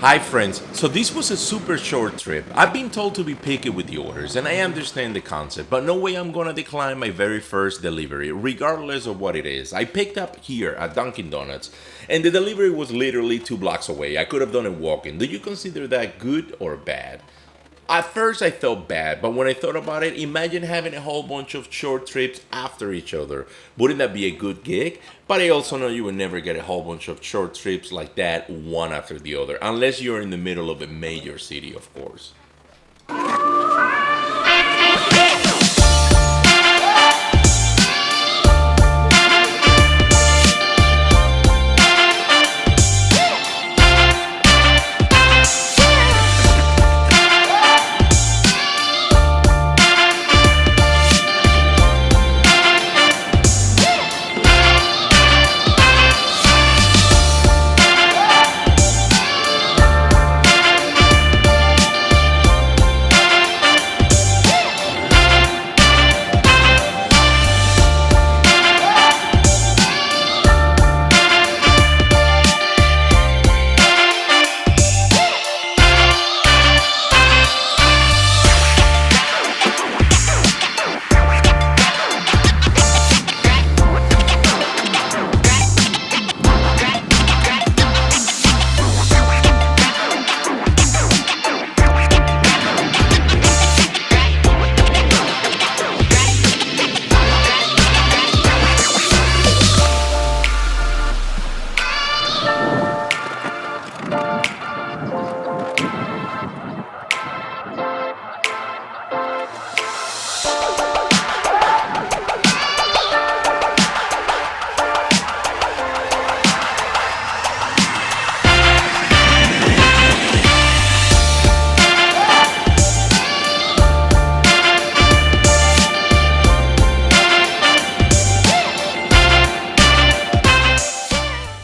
Hi friends, so this was a super short trip. I've been told to be picky with the orders and I understand the concept, but no way I'm gonna decline my very first delivery, regardless of what it is. I picked up here at Dunkin' Donuts and the delivery was literally 2 blocks away. I could have done it walking. Do you consider that good or bad? At first I felt bad, but when I thought about it, imagine having a whole bunch of short trips after each other. Wouldn't that be a good gig? But I also know you would never get a whole bunch of short trips like that, one after the other, unless you're in the middle of a major city, of course.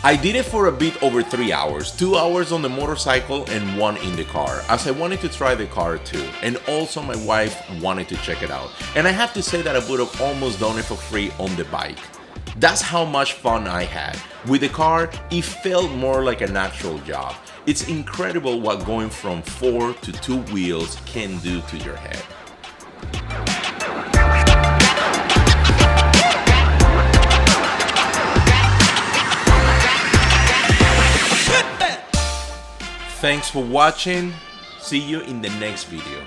I did it for a bit over 3 hours, 2 hours on the motorcycle and 1 in the car, as I wanted to try the car too, and also my wife wanted to check it out. And I have to say that I would have almost done it for free on the bike. That's how much fun I had. With the car, it felt more like a natural job. It's incredible what going from 4 to 2 wheels can do to your head. Thanks for watching. See you in the next video.